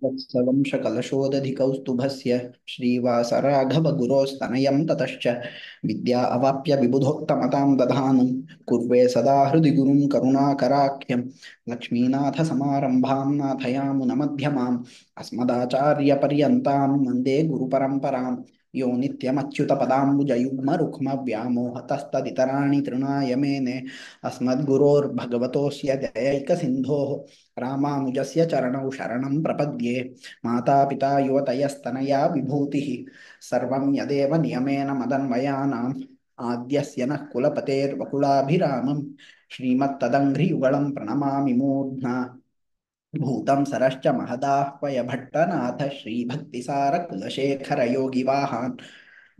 वत्सवंशकलशोदधिकौस्तुभस्य श्रीवासराघवगुरोस्तनयं ततश्च विद्या अवाप्य विबुधोक्तमतां दधानं कुर्वे सदा हृदि गुरुं करुणाकराख्यं लक्ष्मीनाथसमारम्भां नाथयामुनमध्यमाम् अस्मदाचार्यपर्यन्तां वन्दे गुरुपरम्परां यो नित्यमच्युतपदाम्बुजयुग्मरुक्मव्यामोहतस्तदितराणि तृणाय मेने अस्मद्गुरोर्भगवतोऽस्य दयैकसिन्धोः रामानुजस्य चरणौ शरणं प्रपद्ये मातापिता युवतयस्तनया विभूतिः सर्वं यदेव नियमेन मदन्वयानाम् आद्यस्य नः कुलपतेर्वकुलाभिरामं श्रीमत्तदङ्घ्रियुगलं प्रणमामि मूर्ध्ना भूतं सरश्च महदाह्वय भट्टनाथ श्रीभक्तिसारकुलशेखरयोगिवाहान्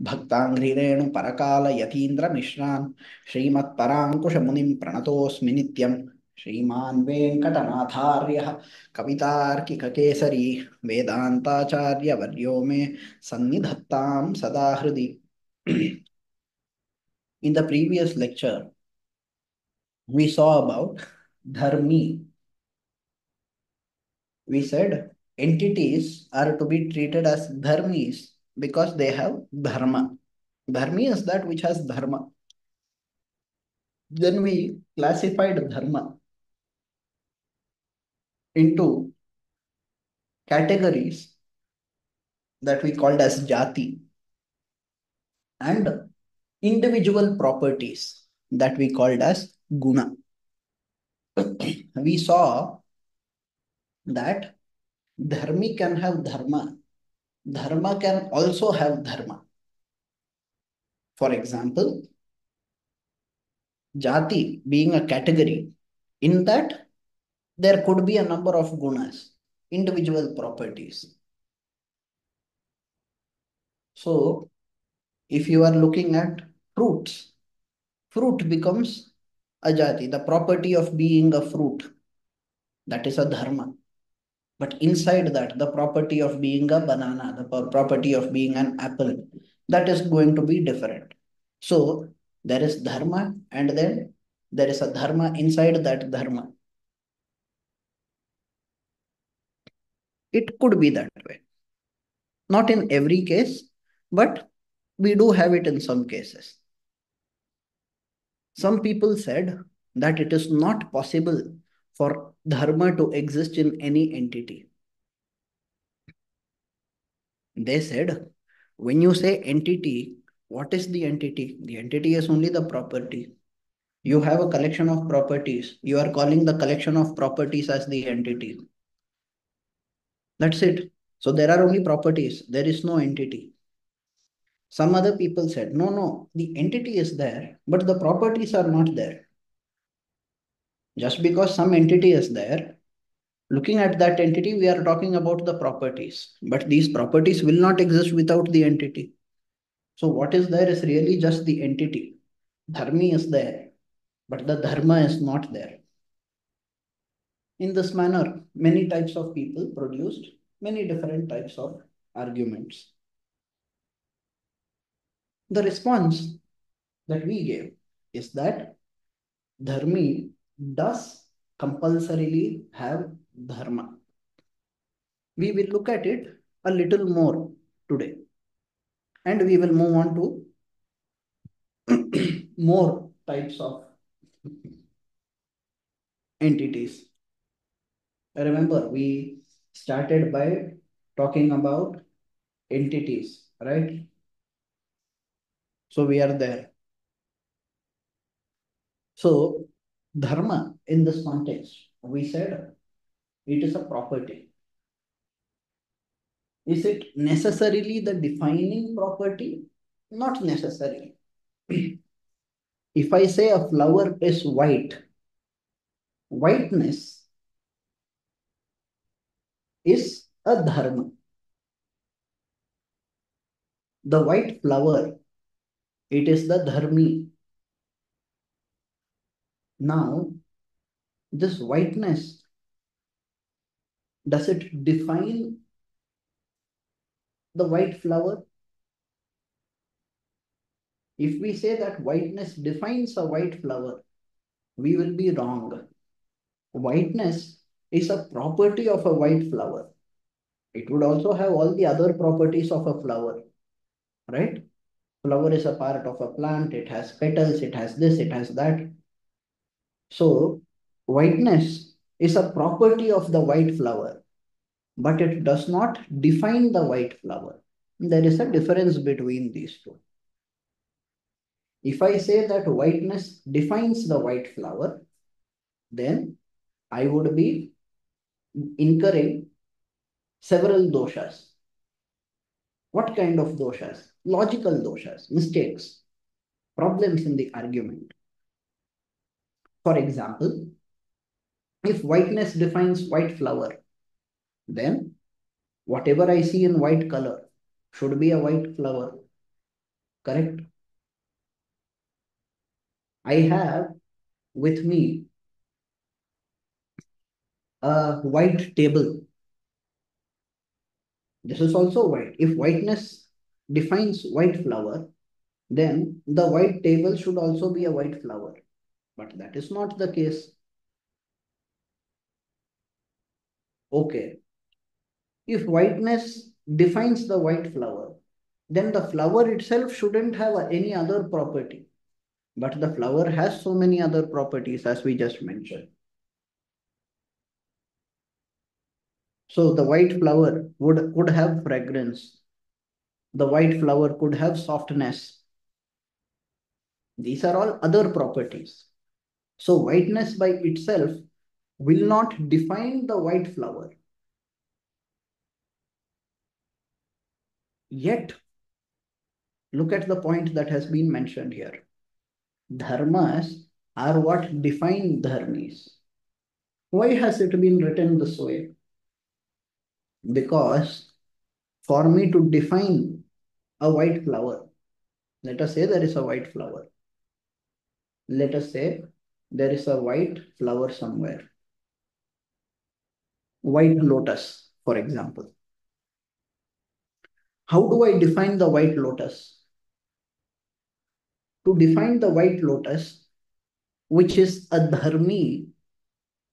भक्ताङ्घ्रिरेणुपरकालयतीन्द्रमिश्रान् श्रीमत्पराङ्कुशमुनिं प्रणतोऽस्मि नित्यं श्रीमान् वेङ्कटनाथार्यः कवितार्किककेसरी वेदान्ताचार्यवर्यो मे सन्निधत्तां सदा हृदि. In the previous lecture, we saw about dharmi. We said entities are to be treated as dharmis because they have dharma. Dharmi is that which has dharma. Then we classified dharma into categories that we called as jati and individual properties that we called as guna. We saw that dharmi can have dharma. Dharma can also have dharma. For example, jati being a category, in that there could be a number of gunas, individual properties. So, if you are looking at fruits, fruit becomes a jati, the property of being a fruit, that is a dharma. But inside that, the property of being a banana, the property of being an apple, that is going to be different. So, there is dharma, and then there is a dharma inside that dharma. It could be that way. Not in every case, but we do have it in some cases. Some people said that it is not possible for dharma to exist in any entity. They said, when you say entity, what is the entity? The entity is only the property. You have a collection of properties. You are calling the collection of properties as the entity. That's it. So there are only properties. There is no entity. Some other people said, no, no, the entity is there, but the properties are not there. Just because some entity is there, looking at that entity, we are talking about the properties. But these properties will not exist without the entity. So what is there is really just the entity. Dharmi is there, but the dharma is not there. In this manner, many types of people produced many different types of arguments. The response that we gave is that dharmi does compulsorily have dharma. We will look at it a little more today, and we will move on to more types of entities. Remember, we started by talking about entities, right? So we are there. So dharma in this context, we said it is a property. Is it necessarily the defining property? Not necessarily. If I say a flower is white, whiteness is a dharma. The white flower, it is the dharmi. Now, this whiteness, does it define the white flower? If we say that whiteness defines a white flower, we will be wrong. Whiteness is a property of a white flower. It would also have all the other properties of a flower, right? Flower is a part of a plant, it has petals, it has this, it has that. So, whiteness is a property of the white flower, but it does not define the white flower. There is a difference between these two. If I say that whiteness defines the white flower, then I would be incurring several doshas. What kind of doshas? Logical doshas, mistakes, problems in the argument. For example, if whiteness defines white flower, then whatever I see in white color should be a white flower, correct? I have with me a white table. This is also white. If whiteness defines white flower, then the white table should also be a white flower. But that is not the case. Okay. If whiteness defines the white flower, then the flower itself shouldn't have any other property. But the flower has so many other properties as we just mentioned. So the white flower could have fragrance. The white flower could have softness. These are all other properties. So whiteness by itself will not define the white flower. Yet, look at the point that has been mentioned here. Dharmas are what define dharmis. Why has it been written this way? Because for me to define a white flower, let us say there is a white flower. Let us say there is a white flower somewhere. White lotus, for example. How do I define the white lotus? To define the white lotus, which is a dharmi,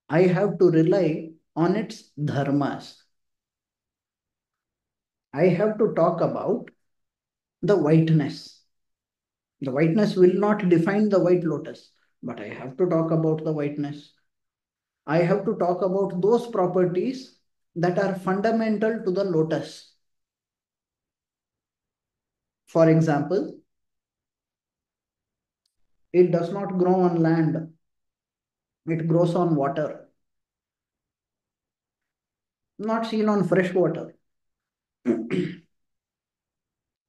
I have to rely on its dharmas. I have to talk about the whiteness. The whiteness will not define the white lotus, but I have to talk about the whiteness. I have to talk about those properties that are fundamental to the lotus. For example, it does not grow on land, it grows on water, not seen on fresh water.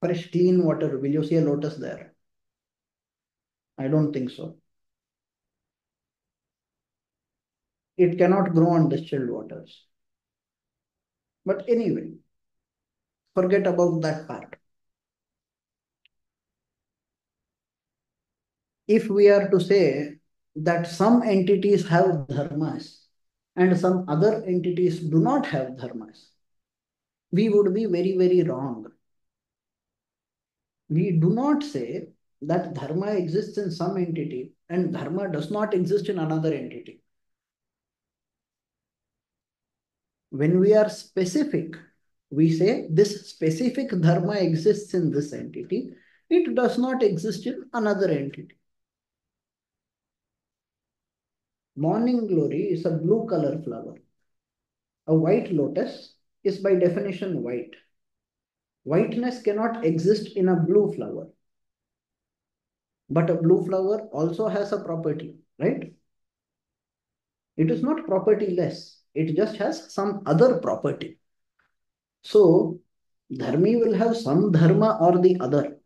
Fresh, clean water, will you see a lotus there? I don't think so. It cannot grow on distilled waters. But anyway, forget about that part. If we are to say that some entities have dharmas and some other entities do not have dharmas, we would be very, very wrong. We do not say that dharma exists in some entity and dharma does not exist in another entity. When we are specific, we say this specific dharma exists in this entity, it does not exist in another entity. Morning glory is a blue color flower. A white lotus is by definition white. Whiteness cannot exist in a blue flower. But a blue flower also has a property, right? It is not propertyless. It just has some other property. So, dharmi will have some dharma or the other.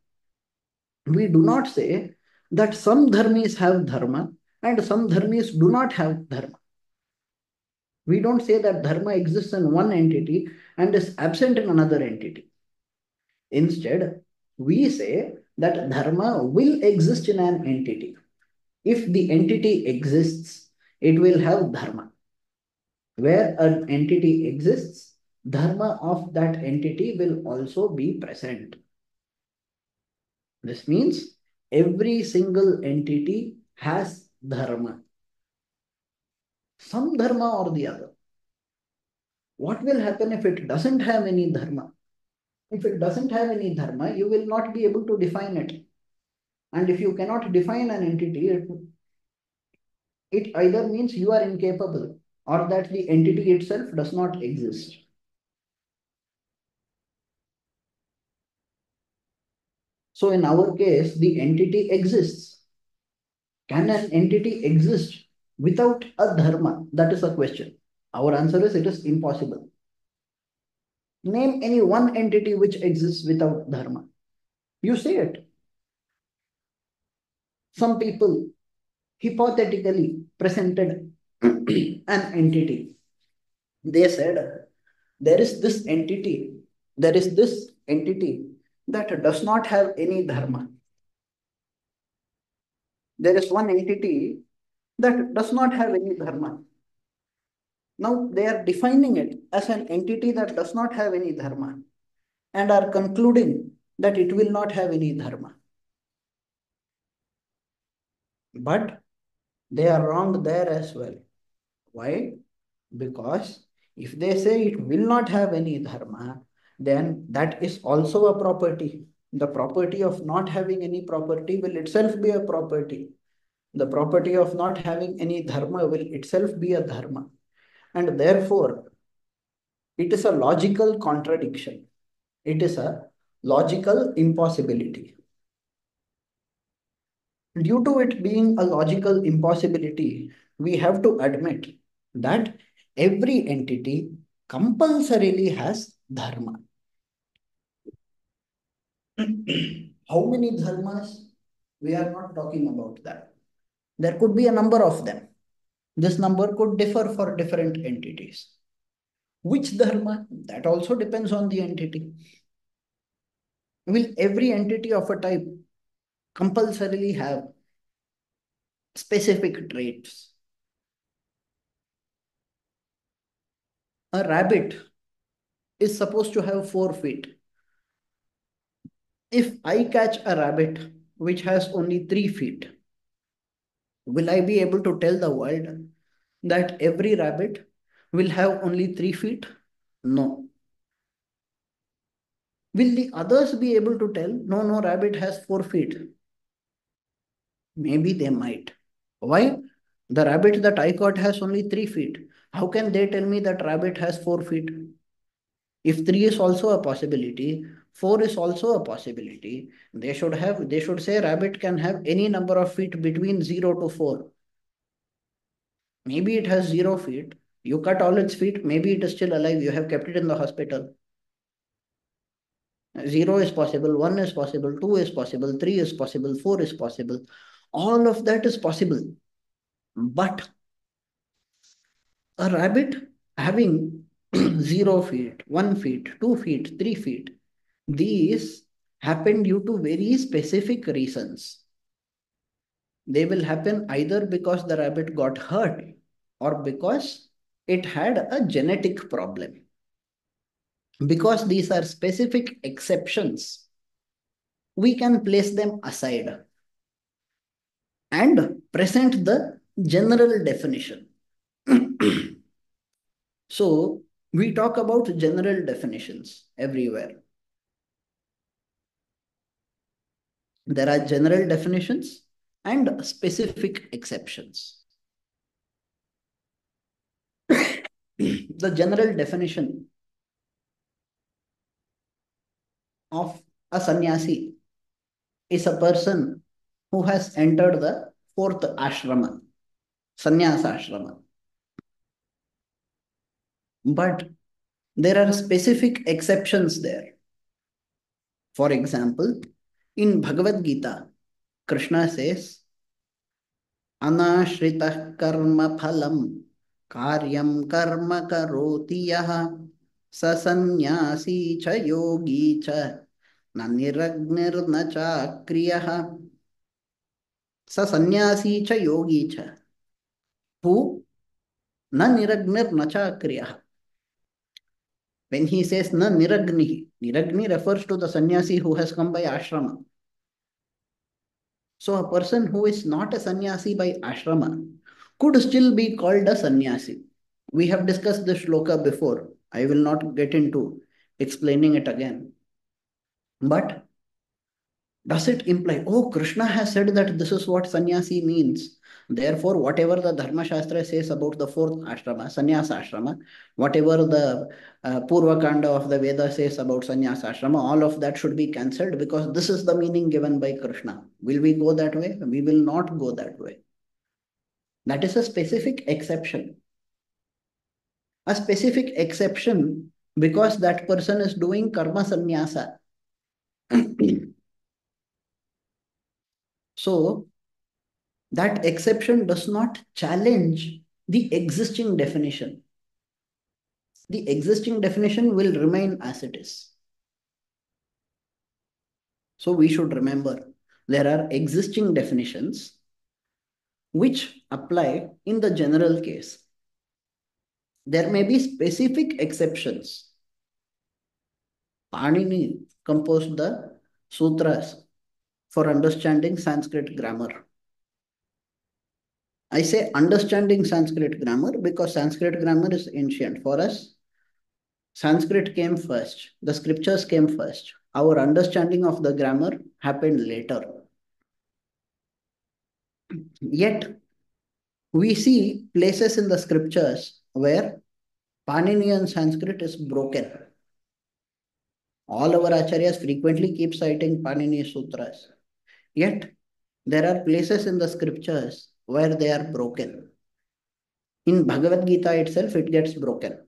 We do not say that some dharmis have dharma and some dharmis do not have dharma. We don't say that dharma exists in one entity and is absent in another entity. Instead, we say that dharma will exist in an entity. If the entity exists, it will have dharma. Where an entity exists, dharma of that entity will also be present. This means every single entity has dharma, some dharma or the other. What will happen if it doesn't have any dharma? If it doesn't have any dharma, you will not be able to define it. And if you cannot define an entity, it either means you are incapable or that the entity itself does not exist. So in our case, the entity exists. Can an entity exist without a dharma? That is a question. Our answer is it is impossible. Name any one entity which exists without dharma. You say it. Some people hypothetically presented an entity. They said, there is this entity that does not have any dharma. There is one entity that does not have any dharma. Now they are defining it as an entity that does not have any dharma and are concluding that it will not have any dharma. But they are wrong there as well. Why? Because if they say it will not have any dharma, then that is also a property. The property of not having any property will itself be a property. The property of not having any dharma will itself be a dharma. And therefore, it is a logical contradiction. It is a logical impossibility. Due to it being a logical impossibility, we have to admit that every entity compulsorily has dharma. How many dharmas? We are not talking about that. There could be a number of them. This number could differ for different entities. Which dharma? That also depends on the entity. Will every entity of a type compulsorily have specific traits? A rabbit is supposed to have 4 feet. If I catch a rabbit which has only 3 feet, will I be able to tell the world that every rabbit will have only 3 feet? No. Will the others be able to tell, no, no, rabbit has 4 feet? Maybe they might. Why? The rabbit that I caught has only 3 feet. How can they tell me that rabbit has 4 feet? If 3 is also a possibility, 4 is also a possibility, they should say rabbit can have any number of feet between 0 to 4. Maybe it has 0 feet. You cut all its feet, maybe it is still alive. You have kept it in the hospital. 0 is possible, 1 is possible, 2 is possible, 3 is possible, 4 is possible. All of that is possible. But a rabbit having 0 feet, 1 feet, 2 feet, 3 feet, these happen due to very specific reasons. They will happen either because the rabbit got hurt or because it had a genetic problem. Because these are specific exceptions, we can place them aside and present the general definition. So we talk about general definitions everywhere. There are general definitions and specific exceptions. The general definition of a sannyasi is a person who has entered the fourth ashrama, sannyasa ashrama. But there are specific exceptions there. For example, in Bhagavad Gita, Krishna says, Anashritah karma phalam karyam karma karoti yaha sasannyasi cha yogi cha na niragnir na cha kriyaha sasannyasi cha yogi cha who na niragnir na cha kriyaha. When he says na niragni, niragni refers to the sannyasi who has come by ashrama. So a person who is not a sannyasi by ashrama could still be called a sannyasi. We have discussed this shloka before. I will not get into explaining it again. But does it imply, oh, Krishna has said that this is what sannyasi means? Therefore, whatever the Dharma Shastra says about the fourth ashrama, sannyasa ashrama, whatever the Purva Kanda of the Veda says about sannyasa ashrama, all of that should be cancelled because this is the meaning given by Krishna. Will we go that way? We will not go that way. That is a specific exception. A specific exception because that person is doing karma sannyasa. So, that exception does not challenge the existing definition. The existing definition will remain as it is. So we should remember there are existing definitions which apply in the general case. There may be specific exceptions. Panini composed the sutras for understanding Sanskrit grammar. I say understanding Sanskrit grammar because Sanskrit grammar is ancient. For us, Sanskrit came first, the scriptures came first. Our understanding of the grammar happened later. Yet, we see places in the scriptures where Paninian Sanskrit is broken. All our acharyas frequently keep citing Panini Sutras. Yet, there are places in the scriptures where they are broken. In Bhagavad Gita itself, it gets broken.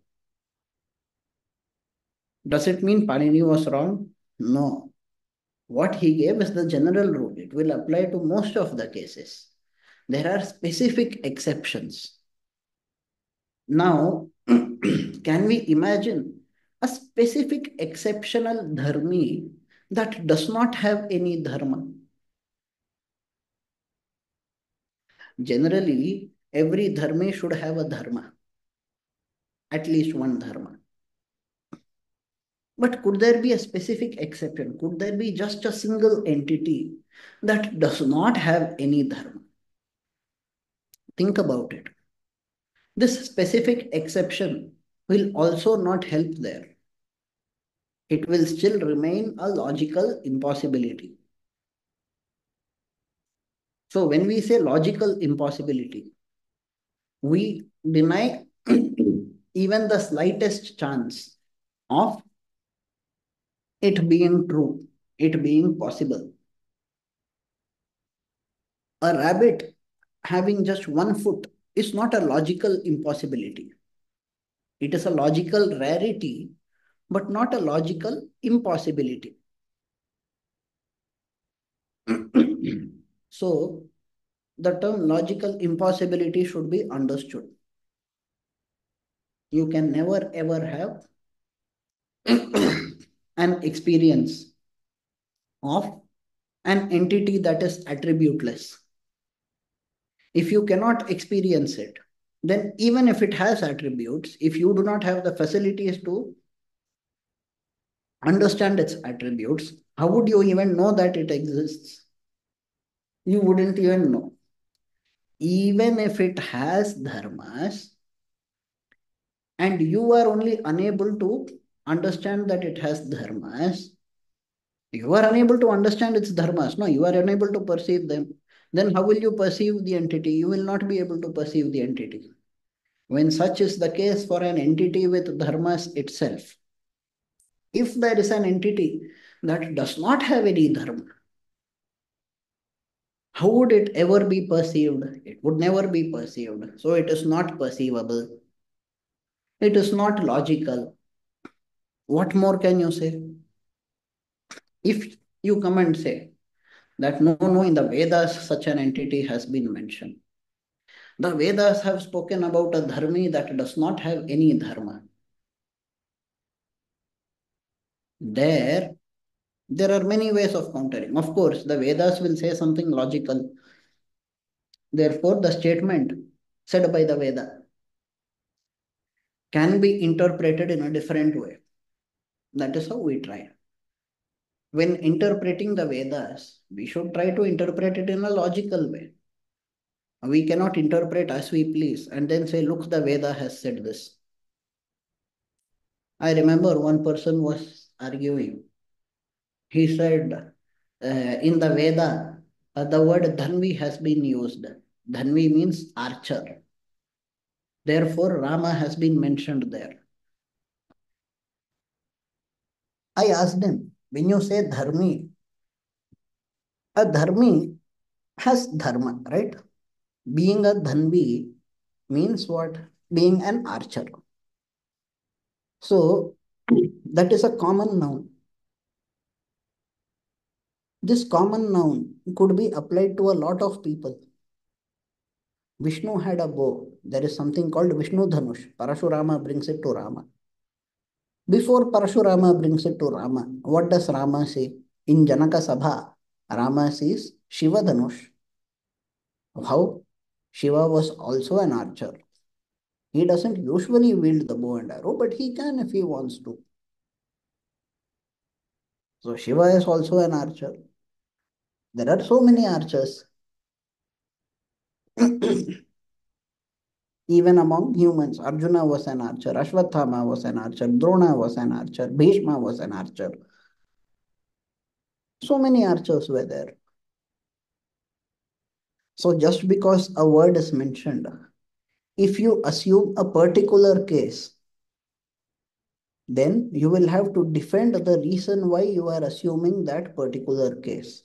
Does it mean Panini was wrong? No. What he gave is the general rule. It will apply to most of the cases. There are specific exceptions. Now, can we imagine a specific exceptional dharmi that does not have any dharma? Generally, every dharmi should have a dharma, at least one dharma. But could there be a specific exception? Could there be just a single entity that does not have any dharma? Think about it. This specific exception will also not help there. It will still remain a logical impossibility. So when we say logical impossibility, we deny even the slightest chance of it being true, it being possible. A rabbit having just one foot is not a logical impossibility. It is a logical rarity, but not a logical impossibility. So, the term logical impossibility should be understood. You can never ever have an experience of an entity that is attributeless. If you cannot experience it, then even if it has attributes, if you do not have the facilities to understand its attributes, how would you even know that it exists? You wouldn't even know. Even if it has dharmas, and you are only unable to understand that it has dharmas, you are unable to understand its dharmas. No, you are unable to perceive them. Then how will you perceive the entity? You will not be able to perceive the entity. When such is the case for an entity with dharmas itself, if there is an entity that does not have any dharma, how would it ever be perceived? It would never be perceived. So it is not perceivable. It is not logical. What more can you say? If you come and say that no, in the Vedas such an entity has been mentioned. The Vedas have spoken about a dharmi that does not have any dharma. There are many ways of countering. Of course, the Vedas will say something logical. Therefore, the statement said by the Veda can be interpreted in a different way. That is how we try. When interpreting the Vedas, we should try to interpret it in a logical way. We cannot interpret as we please and then say, look, the Veda has said this. I remember one person was arguing. He said, in the Veda, the word Dhanvi has been used. Dhanvi means archer. Therefore, Rama has been mentioned there. I asked him, when you say dharmi, a dharmi has dharma, right? Being a dhanvi means what? Being an archer. So, that is a common noun. This common noun could be applied to a lot of people. Vishnu had a bow. There is something called Vishnu Dhanush. Parashurama brings it to Rama. Before Parashurama brings it to Rama, what does Rama say? In Janaka Sabha, Rama says Shiva Dhanush. How? Shiva was also an archer. He doesn't usually wield the bow and arrow, but he can if he wants to. So Shiva is also an archer. There are so many archers. Even among humans, Arjuna was an archer, Ashwathama was an archer, Drona was an archer, Bhishma was an archer. So many archers were there. So just because a word is mentioned, if you assume a particular case, then you will have to defend the reason why you are assuming that particular case.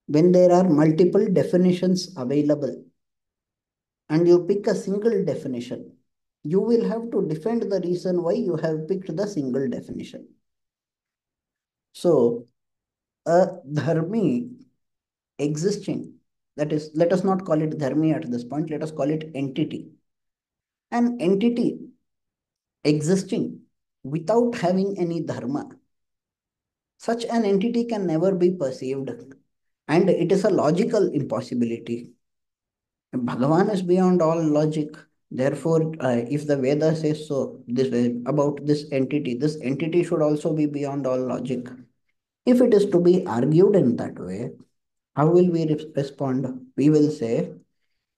When there are multiple definitions available and you pick a single definition, you will have to defend the reason why you have picked the single definition. So, a dharmi existing, that is, let us not call it dharmi at this point, let us call it entity. An entity existing without having any dharma, such an entity can never be perceived, and it is a logical impossibility. Bhagavan is beyond all logic. Therefore, if the Veda says so, this about this entity should also be beyond all logic. If it is to be argued in that way, how will we respond? We will say,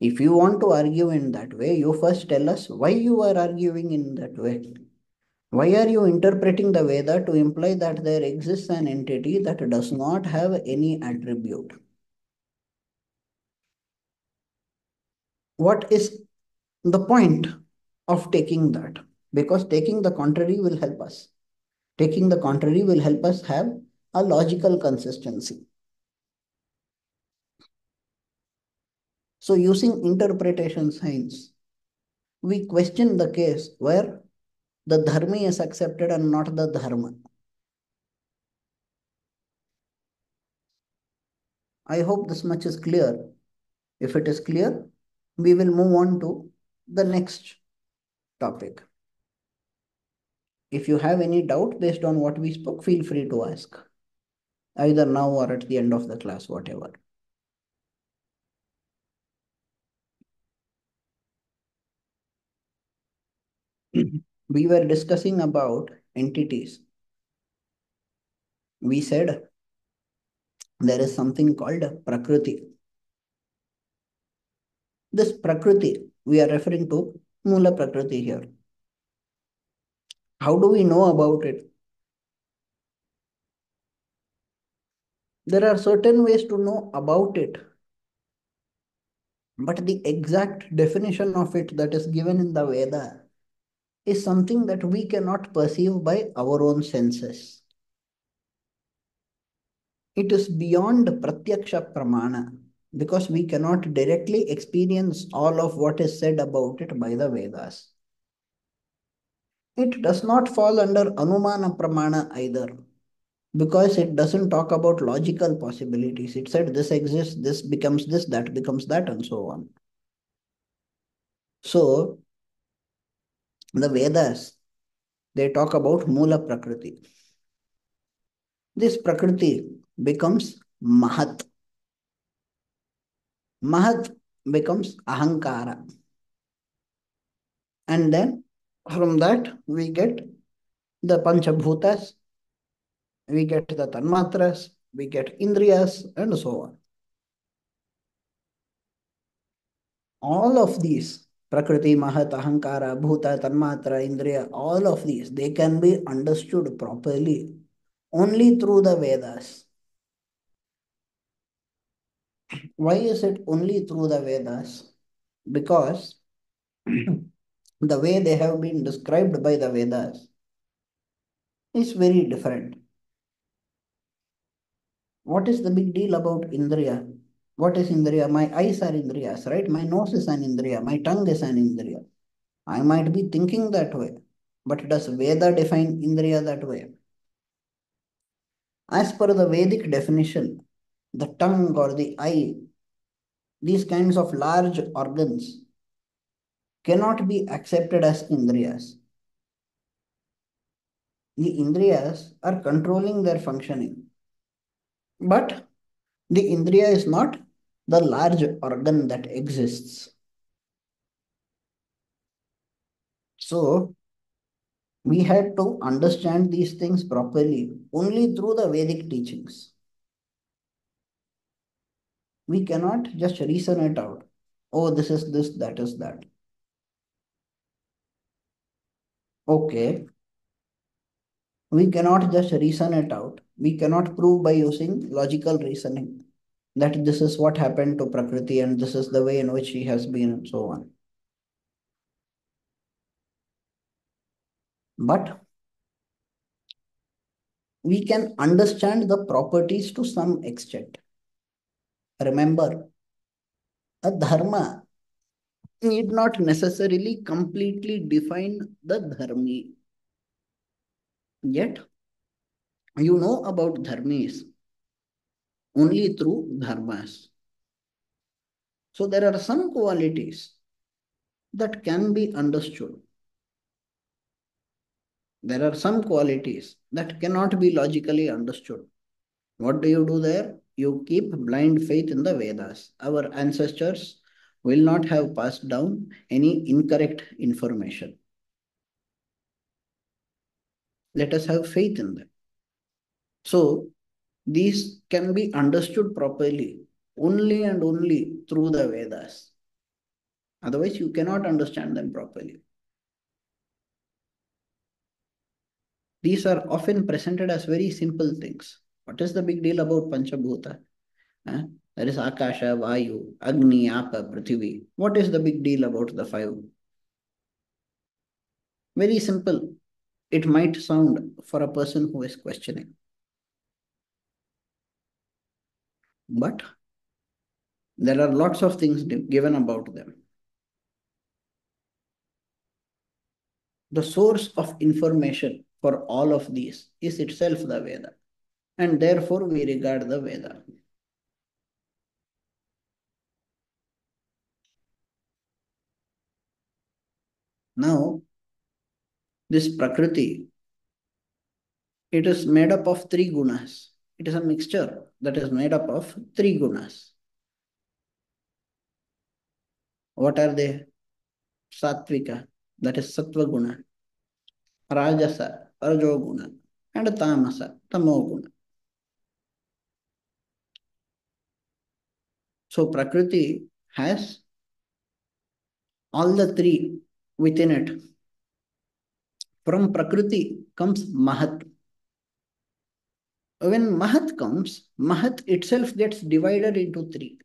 if you want to argue in that way, you first tell us why you are arguing in that way. Why are you interpreting the Veda to imply that there exists an entity that does not have any attribute? What is the point of taking that? Because taking the contrary will help us. Taking the contrary will help us have a logical consistency. So, using interpretation science, we question the case where the dharmi is accepted and not the dharma. I hope this much is clear. If it is clear, we will move on to the next topic. If you have any doubt based on what we spoke, feel free to ask, either now or at the end of the class, whatever. We were discussing about entities. We said there is something called Prakriti. This Prakriti, we are referring to Mula Prakriti here. How do we know about it? There are certain ways to know about it, but the exact definition of it that is given in the Veda is something that we cannot perceive by our own senses. It is beyond Pratyaksha Pramana because we cannot directly experience all of what is said about it by the Vedas. It does not fall under Anumana Pramana either because it doesn't talk about logical possibilities. It said this exists, this becomes this, that becomes that, and so on. So, the Vedas, they talk about Mula Prakriti. This Prakriti becomes Mahat. Mahat becomes Ahankara. And then from that, we get the Panchabhutas, we get the Tanmatras, we get Indriyas, and so on. All of these Prakriti, Mahat, Ahankara, Bhuta, Tanmatra, Indriya, all of these, they can be understood properly only through the Vedas. Why is it only through the Vedas? Because the way they have been described by the Vedas is very different. What is the big deal about Indriya? What is Indriya? My eyes are Indriyas, right? My nose is an Indriya. My tongue is an Indriya. I might be thinking that way. But does Veda define Indriya that way? As per the Vedic definition, the tongue or the eye, these kinds of large organs cannot be accepted as Indriyas. The Indriyas are controlling their functioning. But the Indriya is not the large organ that exists. So, we had to understand these things properly only through the Vedic teachings. We cannot just reason it out. Oh, this is this, that is that. Okay, we cannot just reason it out. We cannot prove by using logical reasoning that this is what happened to Prakriti and this is the way in which she has been and so on. But we can understand the properties to some extent. Remember, a dharma need not necessarily completely define the dharmi. Yet, you know about dharmis only through dharmas. So, there are some qualities that can be understood. There are some qualities that cannot be logically understood. What do you do there? You keep blind faith in the Vedas. Our ancestors will not have passed down any incorrect information. Let us have faith in them. So, these can be understood properly only and only through the Vedas. Otherwise, you cannot understand them properly. These are often presented as very simple things. What is the big deal about Panchabhuta? Huh? There is Akasha, Vayu, Agni, Apa, Prithvi. What is the big deal about the five? Very simple. It might sound for a person who is questioning. But there are lots of things given about them. The source of information for all of these is itself the Veda. And therefore we regard the Veda. Now, this Prakriti, it is made up of three gunas. It is a mixture that is made up of three gunas. What are they? Sattvika, that is Sattva guna, Rajasa, Rajoguna, and Tamasa, Tamoguna. So Prakriti has all the three within it. From Prakriti comes Mahat. When Mahat comes, Mahat itself gets divided into three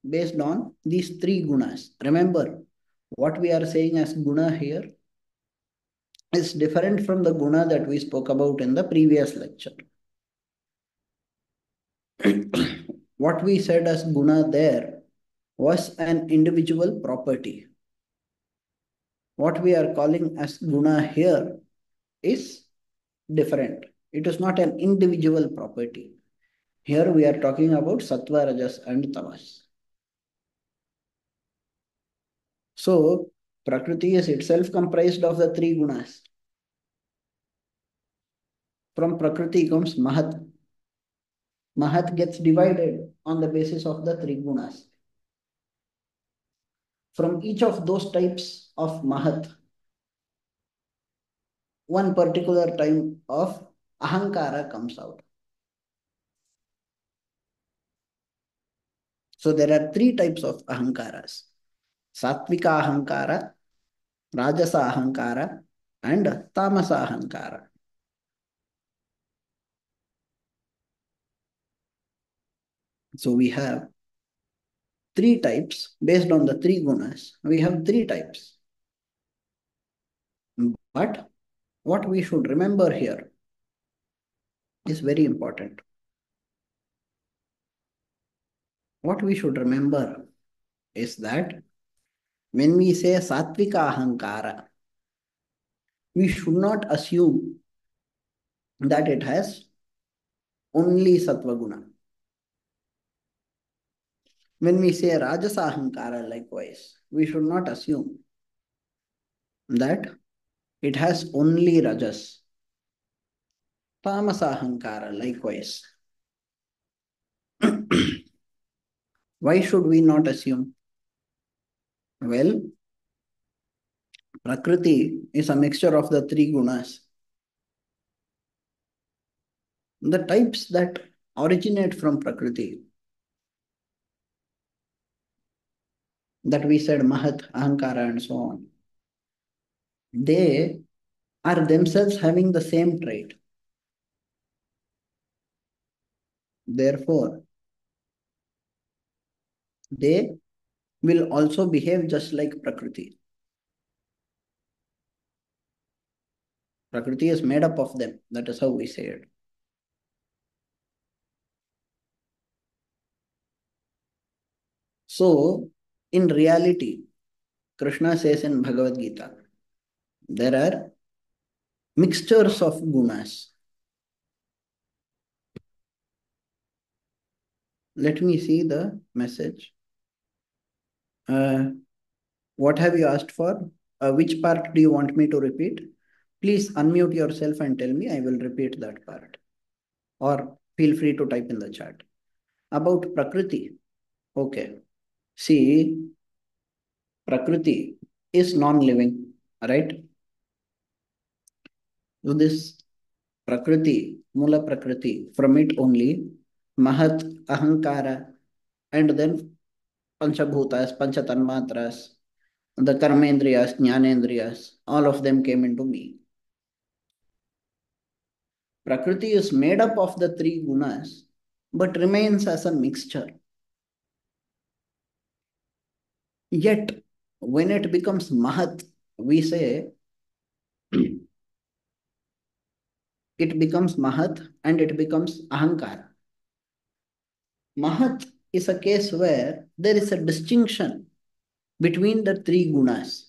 based on these three gunas. Remember, what we are saying as guna here is different from the guna that we spoke about in the previous lecture. What we said as guna there was an individual property. What we are calling as guna here is different. It is not an individual property. Here we are talking about sattva, rajas, and tamas. So, Prakriti is itself comprised of the three gunas. From Prakriti comes Mahat. Mahat gets divided on the basis of the three gunas. From each of those types of Mahat, one particular type of Ahankara comes out. So there are three types of ahankaras: Satvika ahankara, Rajasa ahankara, and Tamasa ahankara. So we have three types based on the three gunas. We have three types. But what we should remember here is very important. What we should remember is that when we say Satvika ahankara, we should not assume that it has only Sattva guna. When we say Rajasa ahankara, likewise, we should not assume that it has only Rajas. Tamasa ahankara, likewise. Why should we not assume? Well, Prakriti is a mixture of the three gunas. The types that originate from Prakriti, that we said Mahat, Ahankara, and so on, they are themselves having the same trait. Therefore, they will also behave just like Prakriti. Prakriti is made up of them. That is how we say it. So, in reality, Krishna says in Bhagavad Gita, there are mixtures of gunas. Let me see the message. What have you asked for? Which part do you want me to repeat? Please unmute yourself and tell me. I will repeat that part. Or feel free to type in the chat. About Prakriti. Okay. See, Prakriti is non-living, right? So this Prakriti, Mula Prakriti, from it only Mahat, Ahankara, and then Panchabhutas, Panchatanmatras, the Karmendriyas, Jnanendriyas, all of them came into being. Prakriti is made up of the three gunas, but remains as a mixture. Yet, when it becomes Mahat, we say it becomes Mahat and it becomes Ahankara. Mahat is a case where there is a distinction between the three gunas.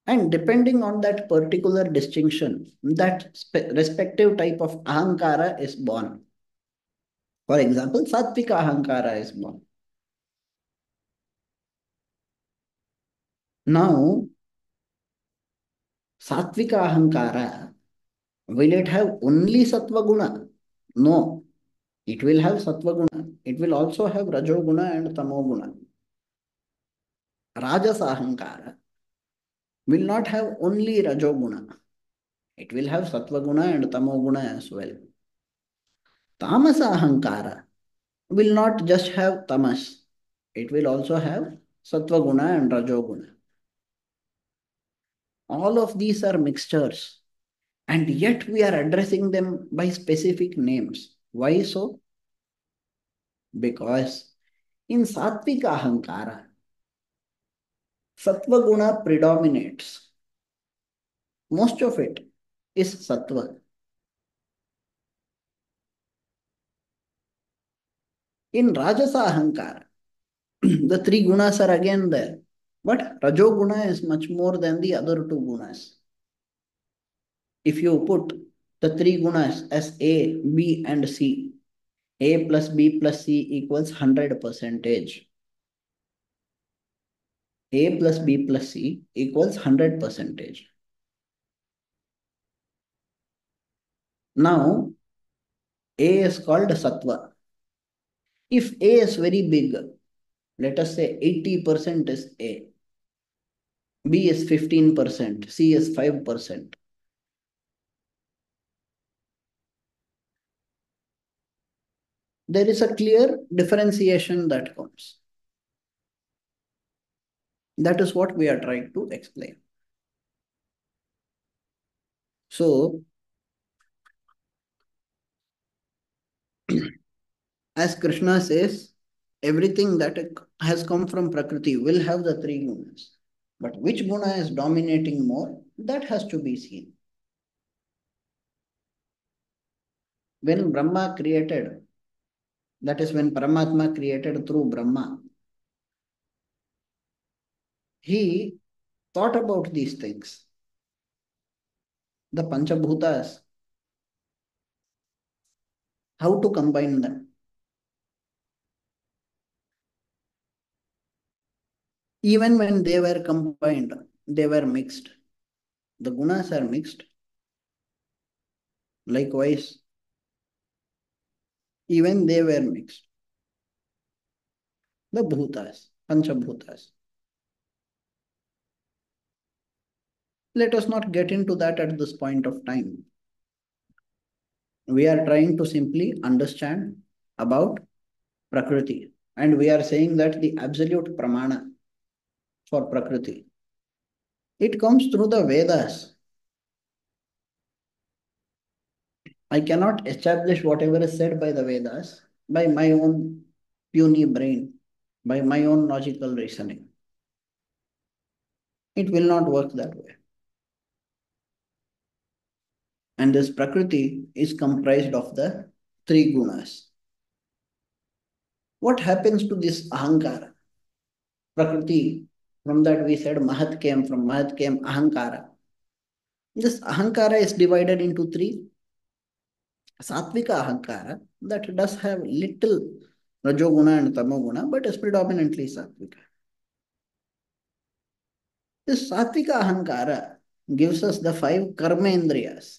And depending on that particular distinction, that respective type of Ahankara is born. For example, Sattvika Ahankara is born. Now, Sattvika Ahankara, will it have only Sattva Guna? No, it will have Sattva Guna. It will also have Rajo Guna and Tamo Guna. Rajas Ahankara will not have only Rajo Guna. It will have Sattva Guna and Tamo Guna as well. Tamas Ahankara will not just have Tamas. It will also have Sattva Guna and Rajo Guna. All of these are mixtures, and yet we are addressing them by specific names. Why so? Because in Sattvika Ahankara, Sattva Guna predominates. Most of it is Sattva. In Rajasa Ahankara, the three gunas are again there. But Rajo Guna is much more than the other two gunas. If you put the three gunas as A, B, and C, A plus B plus C equals 100 percentage. A plus B plus C equals 100 percentage. Now, A is called Sattva. If A is very big, let us say 80% is A, B is 15%, C is 5%. There is a clear differentiation that comes. That is what we are trying to explain. So, as Krishna says, everything that has come from Prakriti will have the three gunas. But which guna is dominating more, that has to be seen. When Brahma created, that is when Paramatma created through Brahma, he thought about these things. The Panchabhutas, how to combine them. Even when they were combined, they were mixed. The gunas are mixed. Likewise, even they were mixed. The bhutas, panchabhutas. Let us not get into that at this point of time. We are trying to simply understand about Prakriti. And we are saying that the absolute pramana for Prakriti, it comes through the Vedas. I cannot establish whatever is said by the Vedas by my own puny brain, by my own logical reasoning. It will not work that way. And this Prakriti is comprised of the three gunas. What happens to this Ahankara? Prakriti, from that we said Mahat came, from Mahat came Ahankara. This Ahankara is divided into three. Satvika Ahankara, that does have little Rajoguna and Tamoguna, but is predominantly Satvika. This Satvika Ahankara gives us the five Karmendriyas.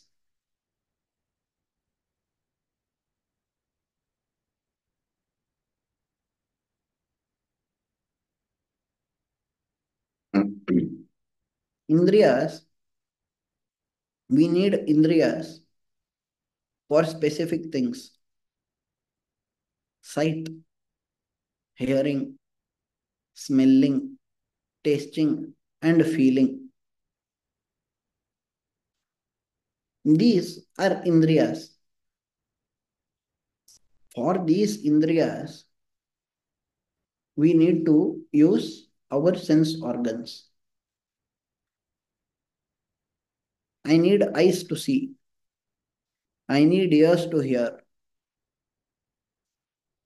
Indriyas, we need Indriyas for specific things. Sight, hearing, smelling, tasting, and feeling. These are Indriyas. For these Indriyas, we need to use our sense organs. I need eyes to see. I need ears to hear.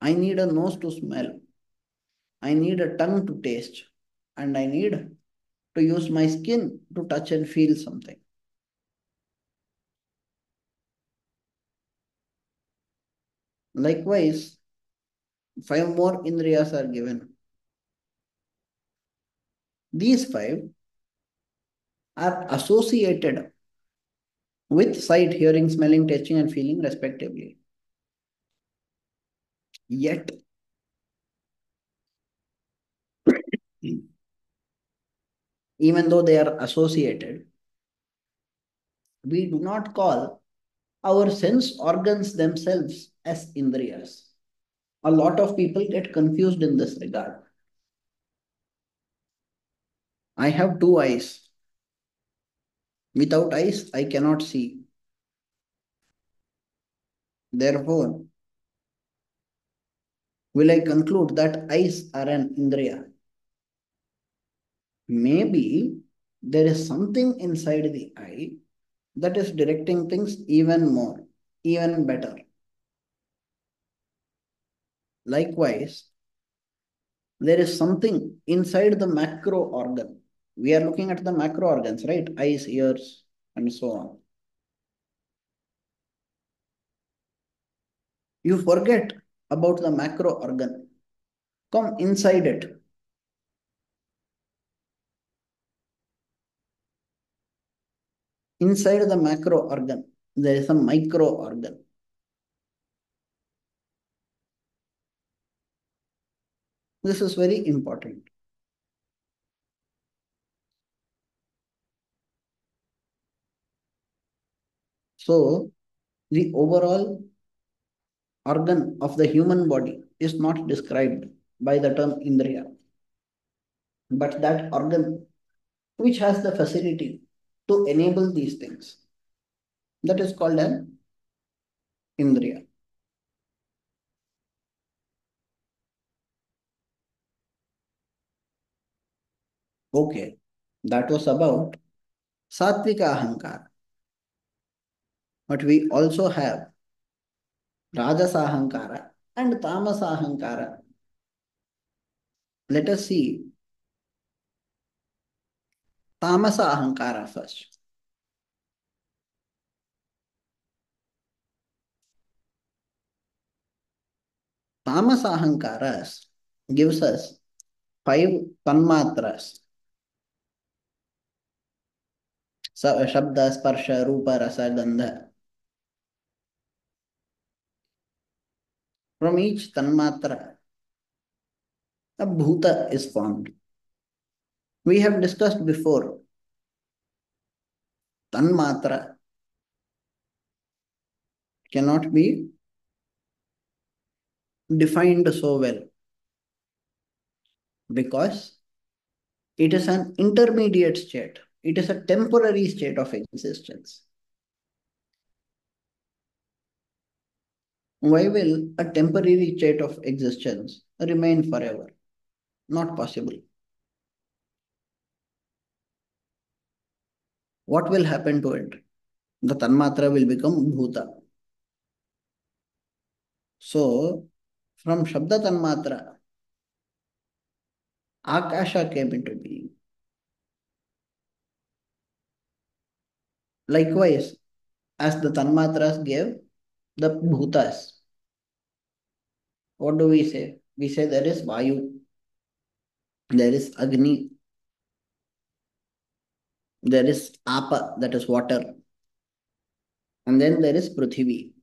I need a nose to smell. I need a tongue to taste. And I need to use my skin to touch and feel something. Likewise, five more indriyas are given. These five are associated with sight, hearing, smelling, tasting, and feeling, respectively. Yet, even though they are associated, we do not call our sense organs themselves as indriyas. A lot of people get confused in this regard. I have two eyes. Without eyes, I cannot see. Therefore, will I conclude that eyes are an indriya? Maybe there is something inside the eye that is directing things even more, even better. Likewise, there is something inside the macro organ. We are looking at the macro organs, right? Eyes, ears, and so on. You forget about the macro organ. Come inside it. Inside the macro organ, there is a micro organ. This is very important. So, the overall organ of the human body is not described by the term Indriya, but that organ which has the facility to enable these things. That is called an Indriya. Okay, that was about Satvika Ahankara. But we also have Rajasa Ahankara and Tamasa Ahankara. Let us see Tamasa Ahankara first. Tamasa Ahankaras gives us five tanmatras. Shabda, Sparsha, Rupa, Rasa, Gandha. From each tanmatra, a bhuta is formed. We have discussed before, tanmatra cannot be defined so well because it is an intermediate state. It is a temporary state of existence. Why will a temporary state of existence remain forever? Not possible. What will happen to it? The tanmatra will become bhuta. So, from Shabda tanmatra, Akasha came into being. Likewise, as the tanmatras gave the bhutas, what do we say? We say there is Vayu, there is Agni, there is Apa, that is water, and then there is Prithvi.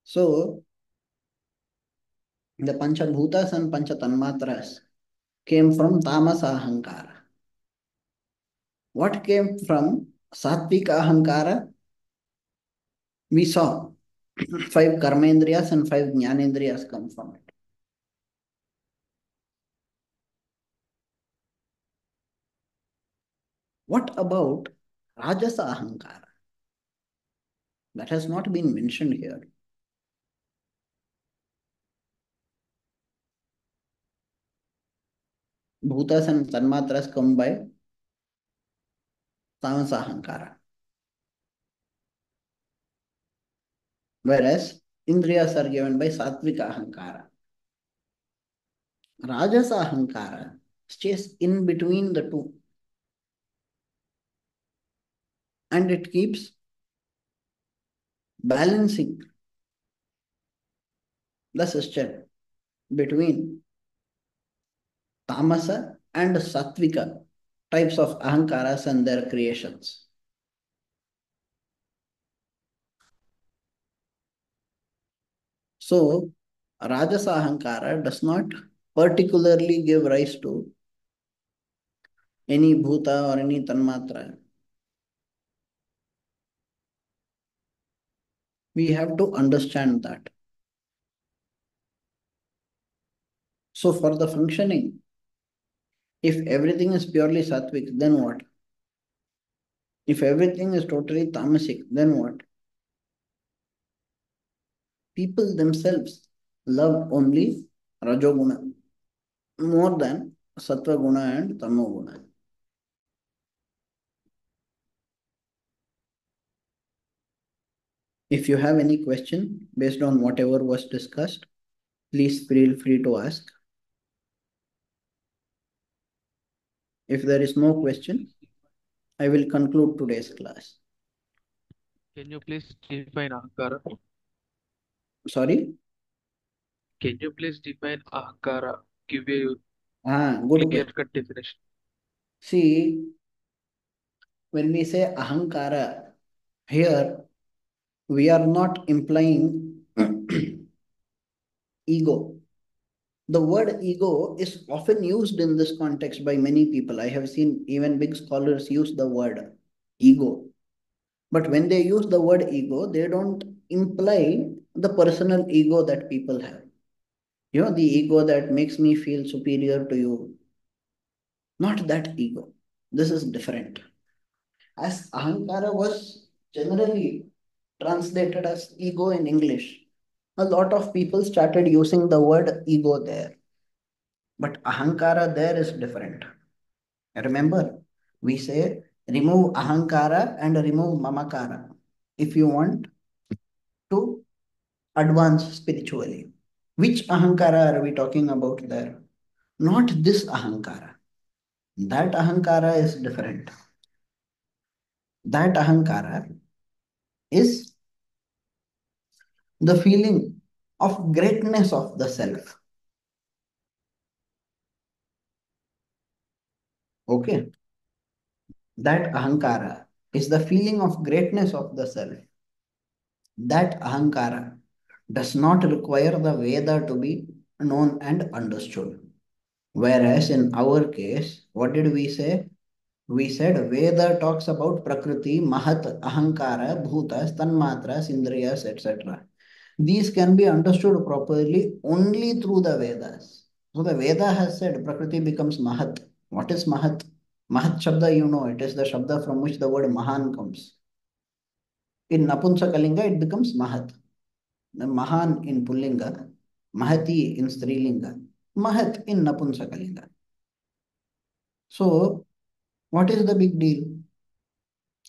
So, the Panchabhutas and Panchatanmatras came from Tamasa Ahankara. What came from Sattvika Ahankara? We saw five Karmendriyas and five Jnanendriyas come from it. What about Rajasa Ahankara? That has not been mentioned here. Bhutas and Tanmatras come by Tamasa Ahankara. Whereas Indriyas are given by Sattvika Ahankara. Rajasa Ahankara stays in between the two and it keeps balancing the system between Tamasa and Sattvika types of Ahankaras and their creations. So, Rajasa Ahankara does not particularly give rise to any bhuta or any tanmatra. We have to understand that. So, for the functioning, if everything is purely sattvic, then what? If everything is totally tamasic, then what? People themselves love only Rajoguna more than Sattva Guna and Tamo Guna. If you have any question based on whatever was discussed, please feel free to ask. If there is no question, I will conclude today's class. Can you please define Ahankara? Sorry? Can you please define Ahankara? Give a Good, clear good. cut definition. See, when we say Ahankara, here we are not implying ego. The word ego is often used in this context by many people. I have seen even big scholars use the word ego. But when they use the word ego, they don't imply the personal ego that people have. The ego that makes me feel superior to you. Not that ego. This is different. As ahankara was generally translated as ego in English, a lot of people started using the word ego there. But ahankara there is different. Remember, we say remove ahankara and remove mamakara if you want to advance spiritually. Which ahankara are we talking about there? Not this ahankara. That ahankara is different. That ahankara is the feeling of greatness of the self. Okay. That ahankara is the feeling of greatness of the self. That ahankara does not require the Veda to be known and understood. Whereas in our case, what did we say? We said Veda talks about Prakriti, Mahat, Ahankara, Bhutas, Tanmatras, Indriyas, etc. These can be understood properly only through the Vedas. So the Veda has said Prakriti becomes Mahat. What is Mahat? Mahat Shabda, it is the Shabda from which the word Mahan comes. In Napunsakalinga, it becomes Mahat. The Mahan in Pullinga, Mahati in Strilinga, Mahat in Napunsakalinga. So, what is the big deal?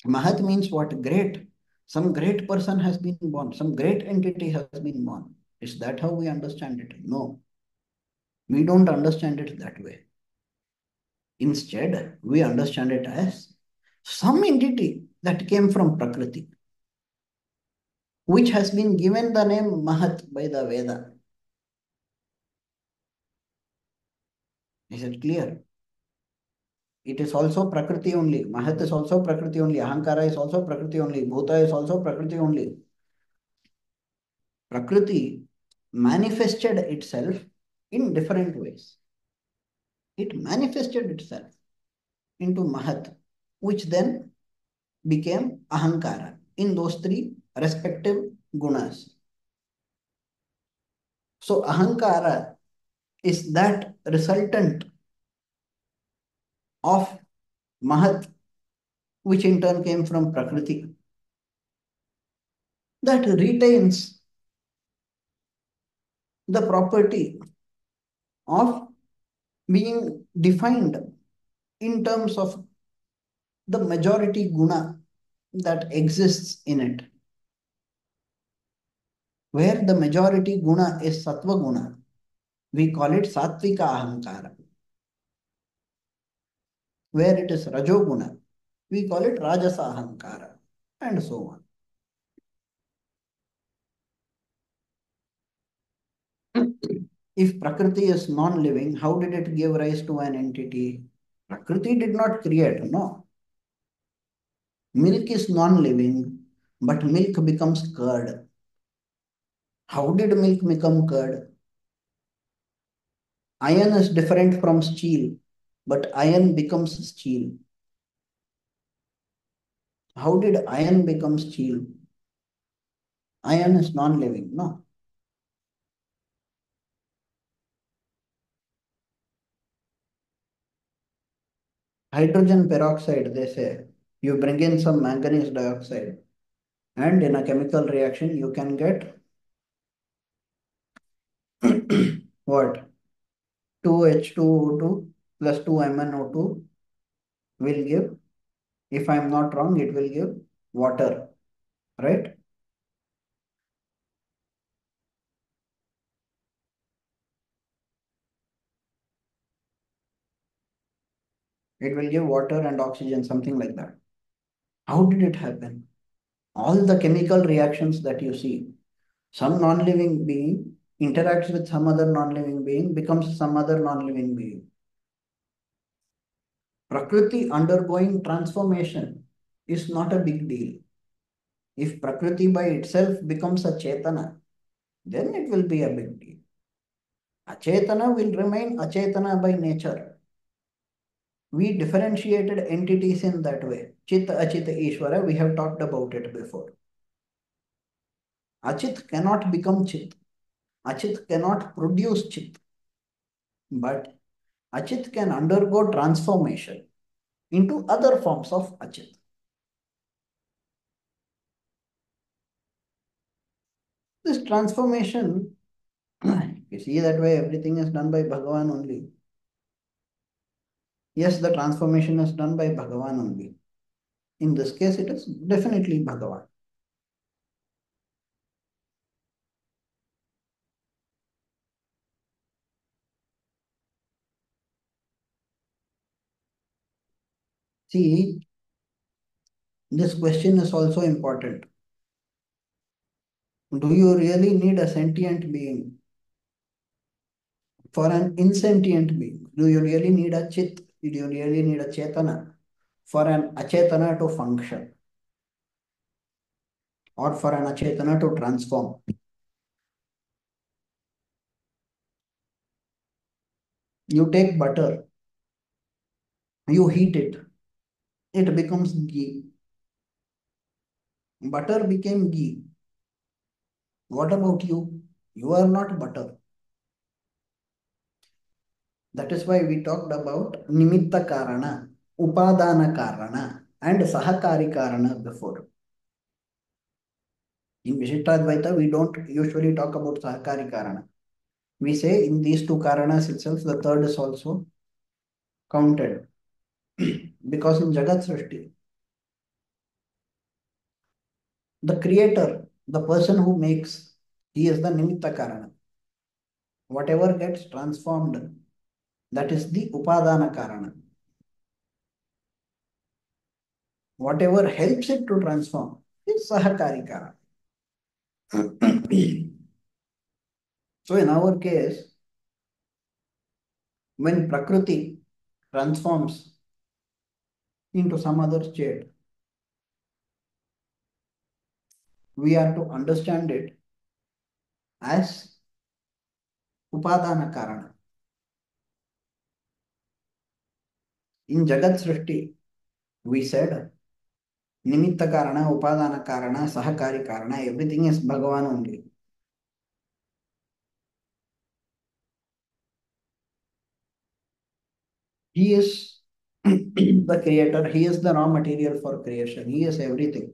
Mahat means what? Great. Some great person has been born, some great entity has been born. Is that how we understand it? No, we don't understand it that way. Instead, we understand it as some entity that came from Prakriti, which has been given the name Mahat by the Veda. Is it clear? It is also Prakriti only. Mahat is also Prakriti only. Ahankara is also Prakriti only. Bhuta is also Prakriti only. Prakriti manifested itself in different ways. It manifested itself into Mahat, which then became Ahankara in those three respective gunas. So Ahankara is that resultant of Mahat, which in turn came from Prakriti, that retains the property of being defined in terms of the majority guna that exists in it. Where the majority guna is sattva guna, we call it sattvika ahankara. Where it is rajoguna, we call it rajasa ahankara, and so on. If Prakriti is non-living, how did it give rise to an entity? Prakriti did not create, no. Milk is non-living, but milk becomes curd. How did milk become curd? Iron is different from steel, but iron becomes steel. How did iron become steel? Iron is non-living, no. Hydrogen peroxide, they say, you bring in some manganese dioxide, and in a chemical reaction, you can get what? 2H2O2 plus 2MnO2 will give, if I'm not wrong, it will give water, right? It will give water and oxygen, something like that. How did it happen? All the chemical reactions that you see, some non-living being interacts with some other non-living being, becomes some other non-living being. Prakriti undergoing transformation is not a big deal. If Prakriti by itself becomes a Chetana, then it will be a big deal. Achetana will remain Achetana by nature. We differentiated entities in that way. Chit, Achit, Ishvara, we have talked about it before. Achit cannot become Chit. Achit cannot produce Chit. But Achit can undergo transformation into other forms of Achit. This transformation, you see that way, everything is done by Bhagavan only. Yes, the transformation is done by Bhagavan only. In this case, it is definitely Bhagavan. See, this question is also important. Do you really need a sentient being for an insentient being? Do you really need a chit? Do you really need a chetana for an achetana to function or for an achetana to transform? You take butter, you heat it becomes ghee. Butter became ghee. What about you? You are not butter. That is why we talked about nimitta karana, upadana karana, and sahakari karana before. In Vishishtadvaitha, we don't usually talk about sahakari karana. We say in these two karanas itself, the third is also counted. Because in Jagat Srishti, the creator, the person who makes, he is the nimitta karana. Whatever gets transformed, that is the upadana karana. Whatever helps it to transform is sahakari karana. So in our case, when Prakriti transforms into some other state, we are to understand it as upadana karana. In Jagat Srishti, we said nimitta karana, upadana karana, sahakari karana, everything is Bhagavan only. He is the creator, he is the raw material for creation, he is everything.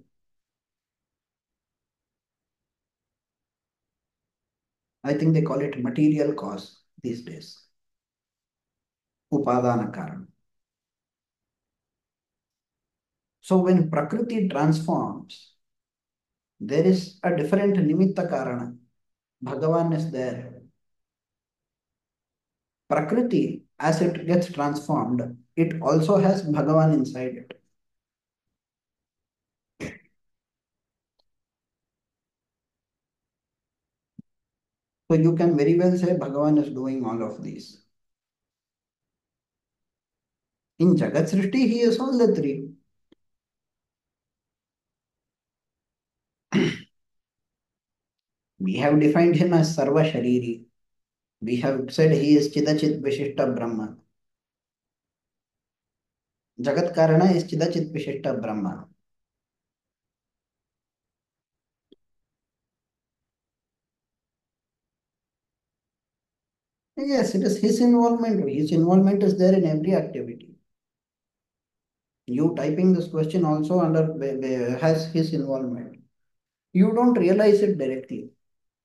I think they call it material cause these days. Upadana karana. So when Prakriti transforms, there is a different nimitta karana. Bhagavan is there. Prakriti, as it gets transformed, it also has Bhagavan inside it. So you can very well say Bhagavan is doing all of these. In Jagat Srishti, he is all the three. We have defined him as Sarva Shariri. We have said he is Chidachit Vishishta Brahma. Jagat Karana is Chidachit Vishishta Brahma. Yes, it is his involvement. His involvement is there in every activity. You typing this question also has his involvement. You don't realize it directly.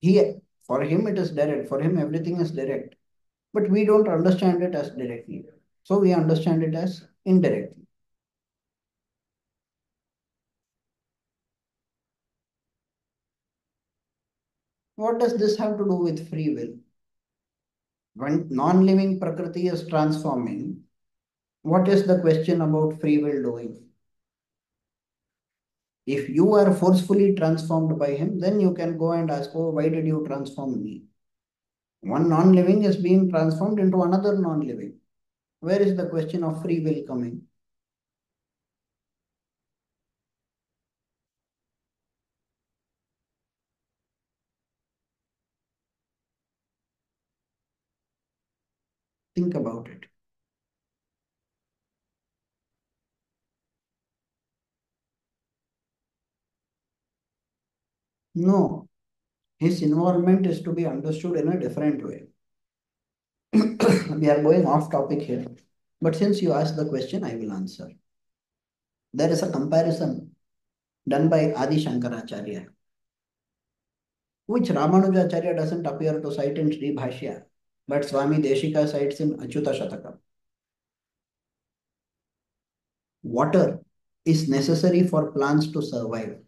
He, for him, it is direct. For him, everything is direct. But we don't understand it as directly. So we understand it as indirectly. What does this have to do with free will? When non-living Prakriti is transforming, what is the question about free will doing? If you are forcefully transformed by him, then you can go and ask, oh, why did you transform me? One non-living is being transformed into another non-living. Where is the question of free will coming? Think about it. No, his involvement is to be understood in a different way. We are going off topic here. But since you asked the question, I will answer. There is a comparison done by Adi Shankaracharya, which Ramanujacharya doesn't appear to cite in Sri Bhashya, but Swami Deshika cites in Achyuta Shataka. Water is necessary for plants to survive.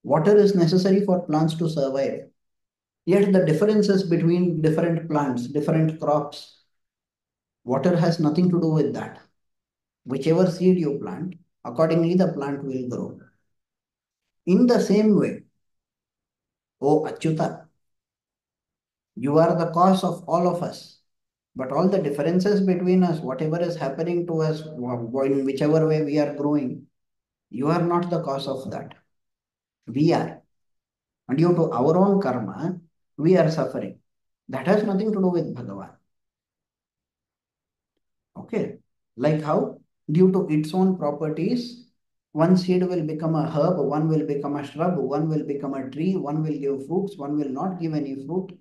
Water is necessary for plants to survive. Yet the differences between different plants, different crops, water has nothing to do with that. Whichever seed you plant, accordingly the plant will grow. In the same way, O Achyuta, you are the cause of all of us. But all the differences between us, whatever is happening to us, in whichever way we are growing, you are not the cause of that. We are. And due to our own karma, we are suffering. That has nothing to do with Bhagavan. Okay. Like how, due to its own properties, one seed will become a herb, one will become a shrub, one will become a tree, one will give fruits, one will not give any fruit.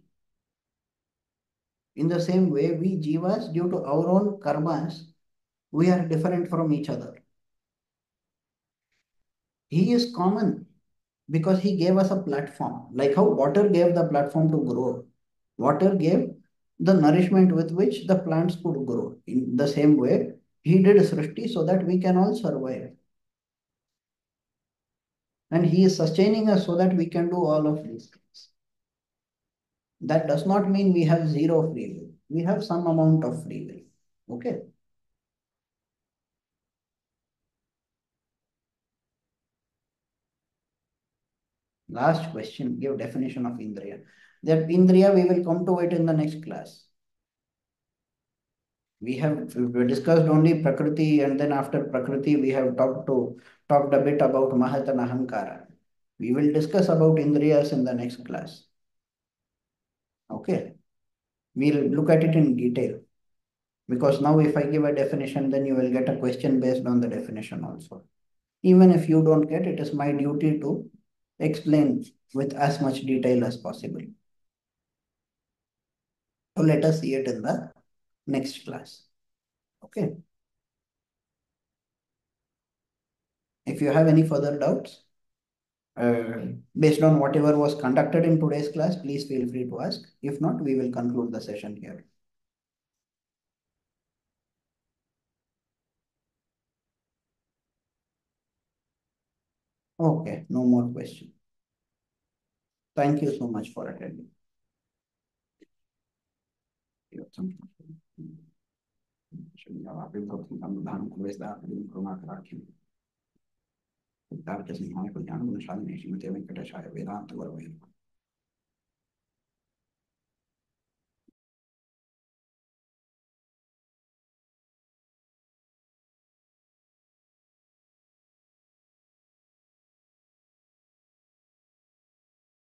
In the same way, we jivas, due to our own karmas, we are different from each other. He is common because he gave us a platform. Like how water gave the platform to grow. Water gave the nourishment with which the plants could grow. In the same way, he did Srishti so that we can all survive. And he is sustaining us so that we can do all of these things. That does not mean we have zero free will. We have some amount of free will. Okay. Last question, give definition of Indriya. That Indriya, we will come to it in the next class. We discussed only Prakriti, and then after Prakriti, we have talked a bit about Mahat and Ahankara. We will discuss about Indriyas in the next class. Okay. We'll look at it in detail. Because now if I give a definition, then you will get a question based on the definition also. Even if you don't get it, is my duty to explain with as much detail as possible. So let us see it in the next class. Okay. If you have any further doubts, based on whatever was conducted in today's class, please feel free to ask. If not, we will conclude the session here. Okay, no more question. Thank you so much for attending. Vedanta